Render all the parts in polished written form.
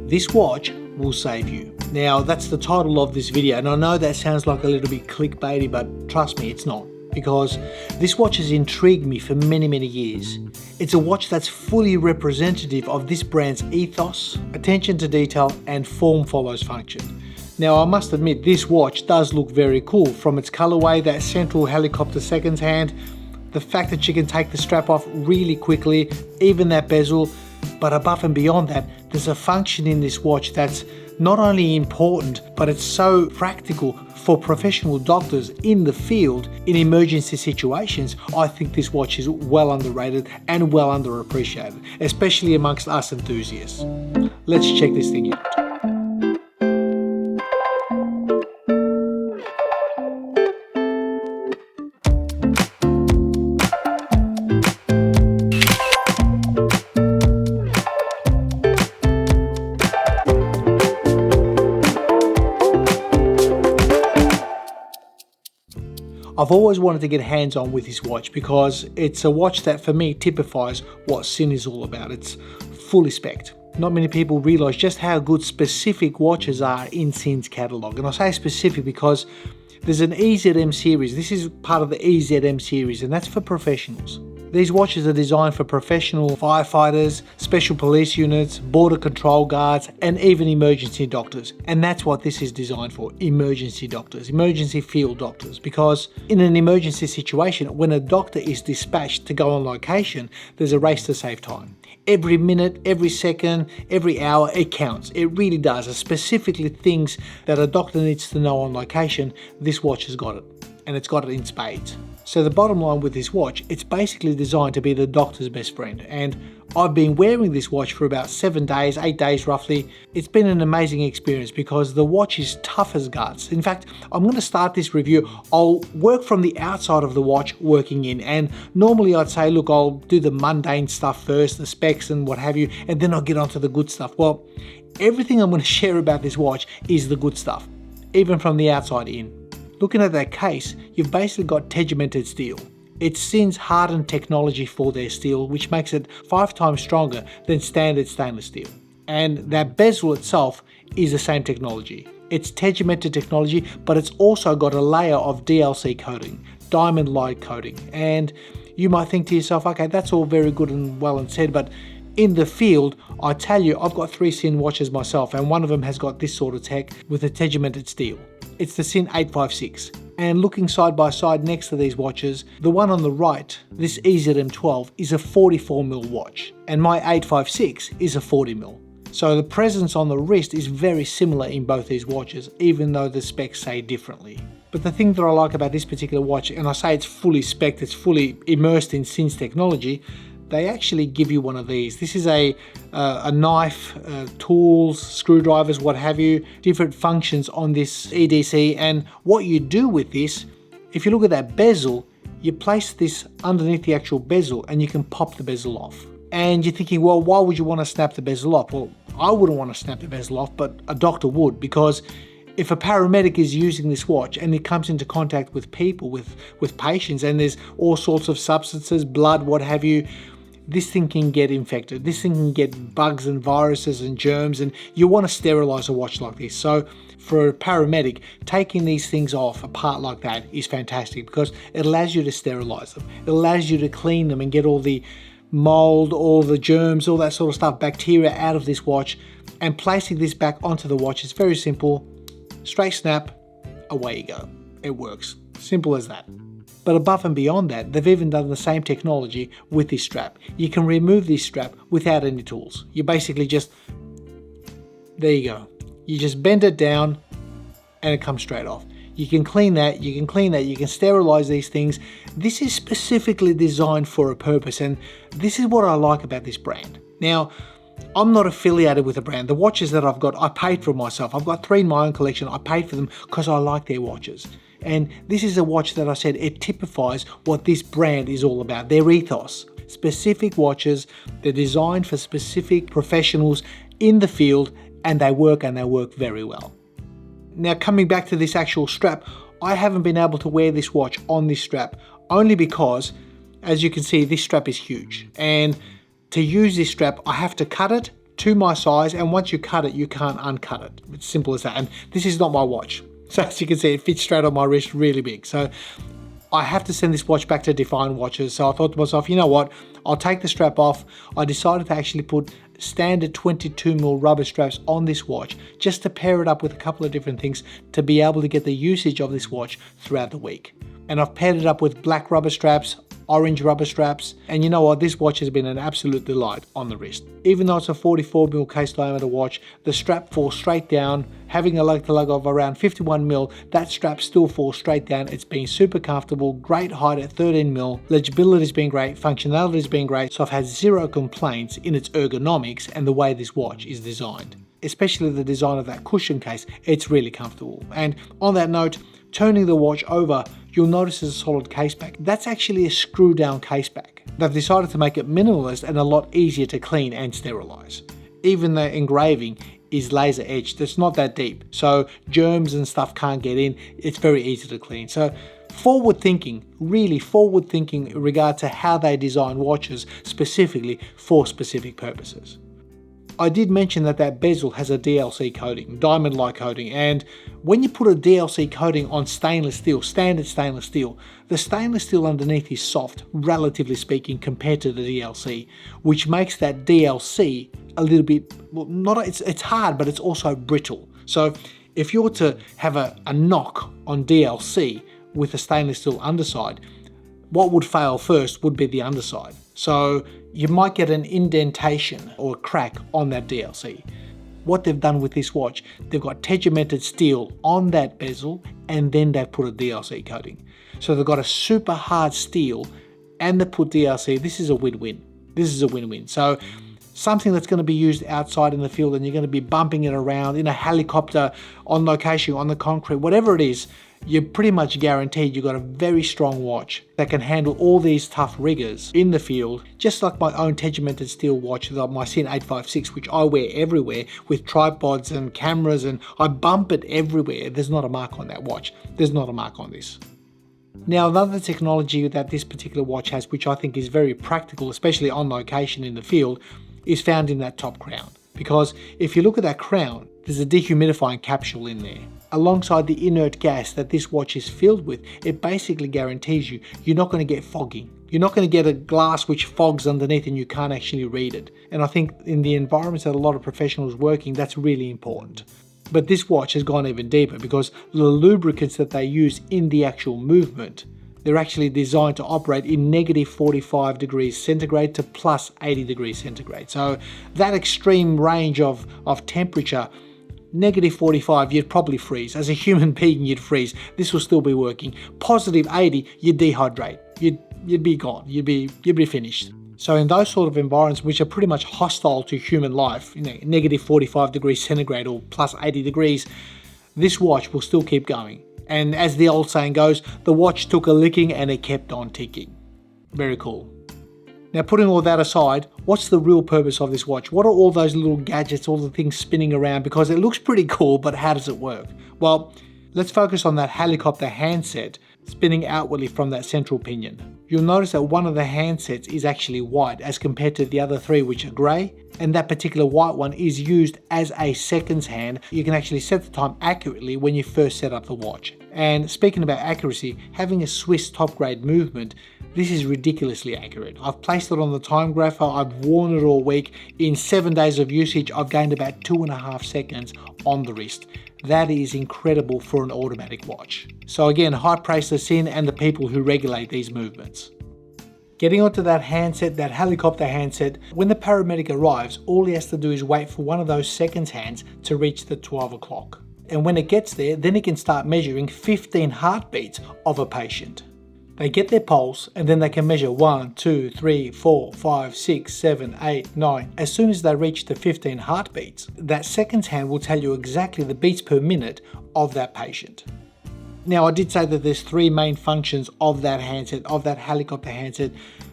This watch will save you. Now, that's the title of this video, and I know that sounds like a little bit clickbaity, but trust me, it's not. Because this watch has intrigued me for many years. It's a watch that's fully representative of this brand's ethos, attention to detail, and form follows function. Now, I must admit, this watch does look very cool, from its colorway, that central helicopter seconds hand, the fact that you can take the strap off really quickly, even that bezel. But above and beyond that, there's a function in this watch that's not only important, but it's so practical for professional doctors in the field in emergency situations. I think this watch is well underrated and well underappreciated, especially amongst us enthusiasts. Let's check this thing out. I've always wanted to get hands-on with this watch because it's a watch that for me typifies what Sinn is all about. It's fully spec'd. Not many people realise just how good specific watches are in Sinn's catalogue. And I say specific because there's an EZM series. This is part of the EZM series, and that's for professionals. These watches are designed for professional firefighters, special police units, border control guards, and even emergency doctors. And that's what this is designed for, emergency doctors, emergency field doctors. Because in an emergency situation, when a doctor is dispatched to go on location, there's a race to save time. Every minute, every second, every hour, it counts. It really does. And specifically things that a doctor needs to know on location, this watch has got it. And it's got it in spades. So the bottom line with this watch, it's basically designed to be the doctor's best friend. And I've been wearing this watch for about 7 days, 8 days roughly. It's been an amazing experience because the watch is tough as guts. In fact, I'm going to start this review. I'll work from the outside of the watch working in. And normally I'd say, look, I'll do the mundane stuff first, the specs and what have you, and then I'll get onto the good stuff. Well, everything I'm going to share about this watch is the good stuff, even from the outside in. Looking at that case, you've basically got tegimented steel. It's Sinn's hardened technology for their steel, which makes it 5 times stronger than standard stainless steel. And that bezel itself is the same technology. It's tegimented technology, but it's also got a layer of DLC coating, diamond light coating. And you might think to yourself, okay, that's all very good and well and said, but in the field, I tell you, I've got 3 Sinn watches myself, and one of them has got this sort of tech with a tegimented steel. It's the Sinn 856. And looking side by side next to these watches, the one on the right, this EZM12, is a 44mm watch, and my 856 is a 40mm. So the presence on the wrist is very similar in both these watches, even though the specs say differently. But the thing that I like about this particular watch, and I say it's fully spec'd, it's fully immersed in Sinn's technology, they actually give you one of these. This is a knife, tools, screwdrivers, what have you, different functions on this EDC. And what you do with this, if you look at that bezel, you place this underneath the actual bezel and you can pop the bezel off. And you're thinking, well, why would you want to snap the bezel off? Well, I wouldn't want to snap the bezel off, but a doctor would, because if a paramedic is using this watch and it comes into contact with people, with patients, and there's all sorts of substances, blood, what have you, this thing can get infected. This thing can get bugs and viruses and germs, and you want to sterilize a watch like this. So for a paramedic, taking these things off apart like that is fantastic because it allows you to sterilize them. It allows you to clean them and get all the mold, all the germs, all that sort of stuff, bacteria out of this watch. And placing this back onto the watch is very simple. Straight snap, away you go. It works. Simple as that. But above and beyond that, they've even done the same technology with this strap. You can remove this strap without any tools. You basically just, there you go. You just bend it down and it comes straight off. You can clean that, you can sterilize these things. This is specifically designed for a purpose, and this is what I like about this brand. Now, I'm not affiliated with a brand. The watches that I've got, I paid for myself. I've got 3 in my own collection. I paid for them because I like their watches. And this is a watch that I said, it typifies what this brand is all about, their ethos. Specific watches, they're designed for specific professionals in the field, and they work very well. Now, coming back to this actual strap, I haven't been able to wear this watch on this strap only because, as you can see, this strap is huge. And to use this strap, I have to cut it to my size, and once you cut it, you can't uncut it. It's simple as that. And this is not my watch. So as you can see, it fits straight on my wrist really big. So I have to send this watch back to Define Watches. So I thought to myself, you know what? I'll take the strap off. I decided to actually put standard 22mm rubber straps on this watch just to pair it up with a couple of different things to be able to get the usage of this watch throughout the week. And I've paired it up with black rubber straps, orange rubber straps, and you know what, this watch has been an absolute delight on the wrist. Even though it's a 44mm case diameter watch, the strap falls straight down. Having a lug-to-lug of around 51mm, that strap still falls straight down. It's been super comfortable, great height at 13mm, legibility's been great, functionality's been great, so I've had zero complaints in its ergonomics and the way this watch is designed. Especially the design of that cushion case, it's really comfortable. And on that note, turning the watch over, you'll notice there's a solid case back. That's actually a screw down case back. They've decided to make it minimalist and a lot easier to clean and sterilize. Even the engraving is laser etched. It's not that deep, so germs and stuff can't get in. It's very easy to clean. So forward thinking, really forward thinking in regard to how they design watches specifically for specific purposes. I did mention that bezel has a DLC coating, diamond-like coating, and when you put a DLC coating on stainless steel, standard stainless steel, the stainless steel underneath is soft, relatively speaking, compared to the DLC, which makes that DLC a little bit, well, it's hard, but it's also brittle. So if you were to have a knock on DLC with a stainless steel underside, what would fail first would be the underside. So you might get an indentation or a crack on that DLC. What they've done with this watch, they've got tegimented steel on that bezel and then they've put a DLC coating. So they've got a super hard steel and they put DLC. This is a win-win. This is a win-win. So something that's going to be used outside in the field and you're going to be bumping it around in a helicopter, on location, on the concrete, whatever it is, you're pretty much guaranteed you've got a very strong watch that can handle all these tough riggers in the field, just like my own tegimented steel watch, my Sinn 856, which I wear everywhere with tripods and cameras, and I bump it everywhere. There's not a mark on that watch. There's not a mark on this. Now, another technology that this particular watch has, which I think is very practical, especially on location in the field, is found in that top crown. Because if you look at that crown, there's a dehumidifying capsule in there. Alongside the inert gas that this watch is filled with, it basically guarantees you're not going to get fogging. You're not going to get a glass which fogs underneath and you can't actually read it. And I think in the environments that a lot of professionals working, that's really important. But this watch has gone even deeper because the lubricants that they use in the actual movement, they're actually designed to operate in -45 degrees centigrade to +80 degrees centigrade. So that extreme range of temperature, -45, you'd probably freeze. As a human being, you'd freeze. This will still be working. +80, you'd dehydrate. You'd be gone. You'd be finished. So in those sort of environments, which are pretty much hostile to human life, -45 degrees centigrade or +80 degrees, this watch will still keep going. And as the old saying goes, the watch took a licking and it kept on ticking. Very cool. Now, putting all that aside, what's the real purpose of this watch? What are all those little gadgets, all the things spinning around? Because it looks pretty cool, but how does it work? Well, let's focus on that helicopter handset spinning outwardly from that central pinion. You'll notice that one of the handsets is actually white as compared to the other three, which are grey, and that particular white one is used as a seconds hand. You can actually set the time accurately when you first set up the watch. And speaking about accuracy, having a Swiss top grade movement, this is ridiculously accurate. I've placed it on the time grapher, I've worn it all week. In 7 days of usage, I've gained about 2.5 seconds on the wrist. That is incredible for an automatic watch. So again, high praise to Sinn and the people who regulate these movements. Getting onto that handset, that helicopter handset, when the paramedic arrives, all he has to do is wait for one of those seconds hands to reach the 12 o'clock. And when it gets there, then he can start measuring 15 heartbeats of a patient. They get their pulse and then they can measure 1, 2, 3, 4, 5, 6, 7, 8, 9. As soon as they reach the 15 heartbeats, that seconds hand will tell you exactly the beats per minute of that patient. Now, I did say that there's three main functions of that handset, of that helicopter handset.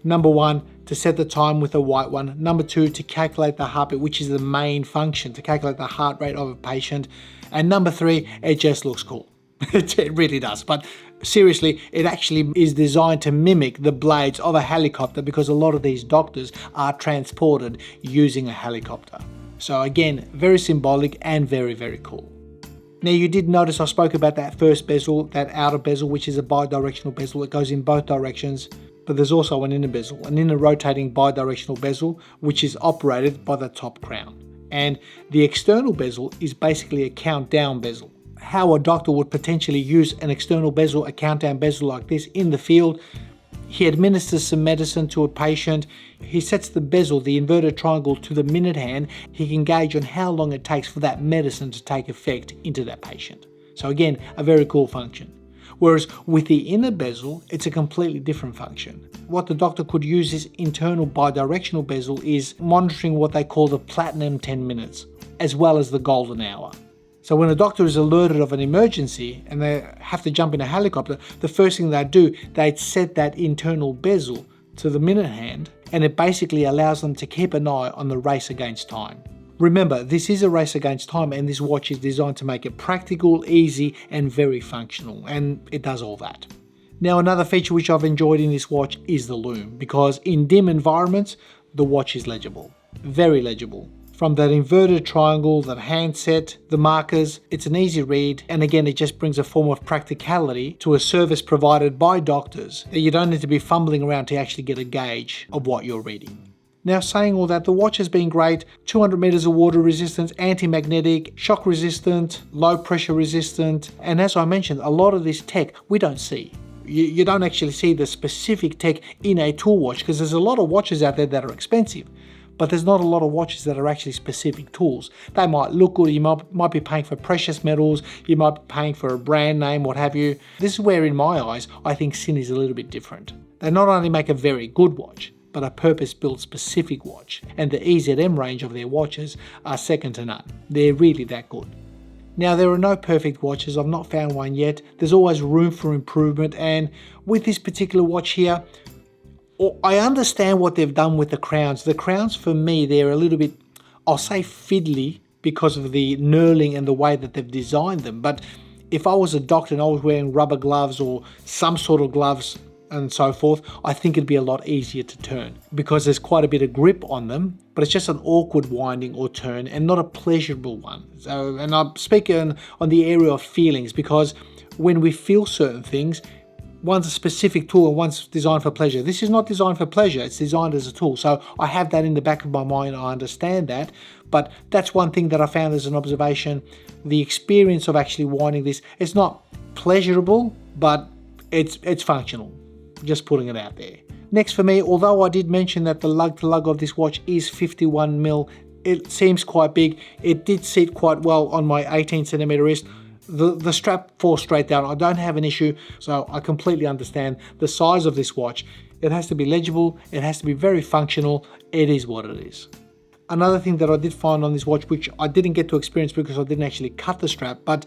Number one, to set the time with a white one. Number two, to calculate the heartbeat, which is the main function, to calculate the heart rate of a patient. And number three, it just looks cool. It really does. But seriously, it actually is designed to mimic the blades of a helicopter because a lot of these doctors are transported using a helicopter. So again, very symbolic and very, very cool. Now you did notice I spoke about that first bezel, that outer bezel, which is a bidirectional bezel. It goes in both directions, but there's also an inner bezel, an inner rotating bidirectional bezel, which is operated by the top crown. And the external bezel is basically a countdown bezel. How a doctor would potentially use an external bezel, a countdown bezel like this in the field: he administers some medicine to a patient, he sets the bezel, the inverted triangle, to the minute hand. He can gauge on how long it takes for that medicine to take effect into that patient. So again, a very cool function. Whereas with the inner bezel, it's a completely different function. What the doctor could use this internal bidirectional bezel is monitoring what they call the platinum 10 minutes, as well as the golden hour. So when a doctor is alerted of an emergency and they have to jump in a helicopter, the first thing they do, they'd set that internal bezel to the minute hand, and it basically allows them to keep an eye on the race against time. Remember, this is a race against time, and this watch is designed to make it practical, easy, and very functional, and it does all that. Now, another feature which I've enjoyed in this watch is the lume, because in dim environments, the watch is legible, very legible. From that inverted triangle, that handset, the markers, it's an easy read, and again, it just brings a form of practicality to a service provided by doctors that you don't need to be fumbling around to actually get a gauge of what you're reading. Now, saying all that, the watch has been great. 200 meters of water resistance, anti-magnetic, shock resistant, low pressure resistant, and as I mentioned, a lot of this tech we don't see. You don't actually see the specific tech in a tool watch, because there's a lot of watches out there that are expensive, but there's not a lot of watches that are actually specific tools. They might look good, you might be paying for precious metals, you might be paying for a brand name, what have you. This is where, in my eyes, I think Sinn is a little bit different. They not only make a very good watch, but a purpose-built specific watch, and the EZM range of their watches are second to none. They're really that good. Now, there are no perfect watches, I've not found one yet. There's always room for improvement, and with this particular watch here, I understand what they've done with the crowns. The crowns, for me, they're a little bit, I'll say fiddly, because of the knurling and the way that they've designed them. But if I was a doctor and I was wearing rubber gloves or some sort of gloves and so forth, I think it'd be a lot easier to turn, because there's quite a bit of grip on them, but it's just an awkward winding or turn and not a pleasurable one. So, and I'm speaking on the area of feelings, because when we feel certain things, one's a specific tool and one's designed for pleasure. This is not designed for pleasure, it's designed as a tool. So I have that in the back of my mind, I understand that. But that's one thing that I found as an observation. The experience of actually winding this, it's not pleasurable, but it's functional. Just putting it out there. Next for me, although I did mention that the lug to lug of this watch is 51mm, it seems quite big. It did sit quite well on my 18cm wrist. The strap falls straight down. I don't have an issue, so I completely understand the size of this watch. It has to be legible, it has to be very functional. It is what it is. Another thing that I did find on this watch, which I didn't get to experience because I didn't actually cut the strap, but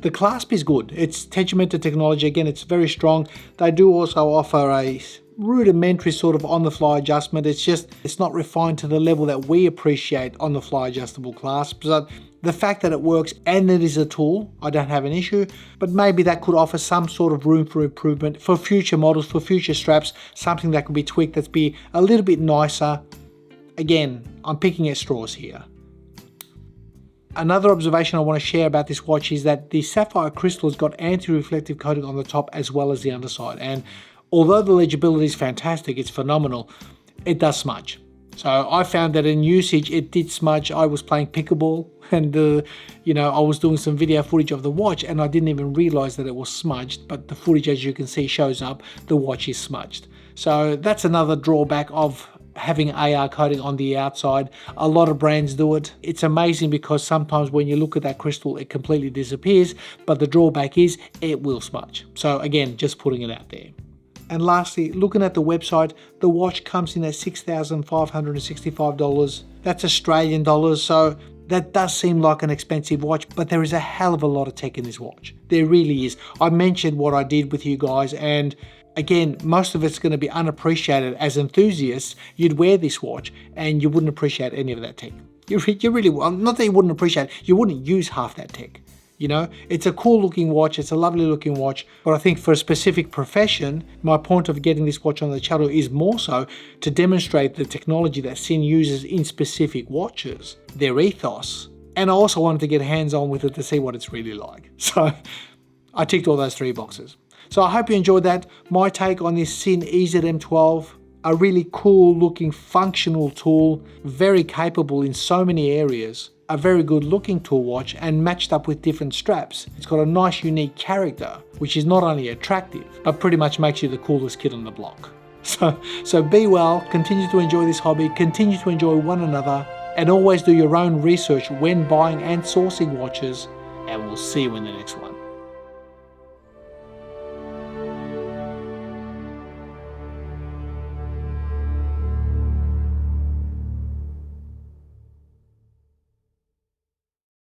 the clasp is good. It's tegimented technology. Again, it's very strong. They do also offer a rudimentary sort of on-the-fly adjustment. It's not refined to the level that we appreciate on-the-fly adjustable clasps. But the fact that it works and it is a tool, I don't have an issue, but maybe that could offer some sort of room for improvement for future models, for future straps, something that could be tweaked that's be a little bit nicer. Again, I'm picking at straws here. Another observation I want to share about this watch is that the sapphire crystal has got anti-reflective coating on the top as well as the underside, and although the legibility is fantastic, it's phenomenal, it does smudge. So I found that in usage it did smudge. I was playing pickleball and I was doing some video footage of the watch and I didn't even realize that it was smudged, but the footage, as you can see, shows up the watch is smudged. So that's another drawback of having AR coating on the outside. A lot of brands do it. It's amazing because sometimes when you look at that crystal it completely disappears, but the drawback is it will smudge. So again, just putting it out there. And lastly, looking at the website, the watch comes in at $6,565. That's Australian dollars, so that does seem like an expensive watch, but there is a hell of a lot of tech in this watch. There really is. I mentioned what I did with you guys, and again, most of it's going to be unappreciated. As enthusiasts, you'd wear this watch and you wouldn't appreciate any of that tech. You really, well, not that you wouldn't appreciate it, you wouldn't use half that tech. You know, it's a cool looking watch, it's a lovely looking watch, but I think for a specific profession, my point of getting this watch on the channel is more so to demonstrate the technology that Sinn uses in specific watches, their ethos. And I also wanted to get hands-on with it to see what it's really like. So I ticked all those 3 boxes. So I hope you enjoyed that. My take on this Sinn EZM12, a really cool looking functional tool, very capable in so many areas, a very good looking tool watch and matched up with different straps. It's got a nice unique character, which is not only attractive, but pretty much makes you the coolest kid on the block. So be well, continue to enjoy this hobby, continue to enjoy one another, and always do your own research when buying and sourcing watches, and we'll see you in the next one.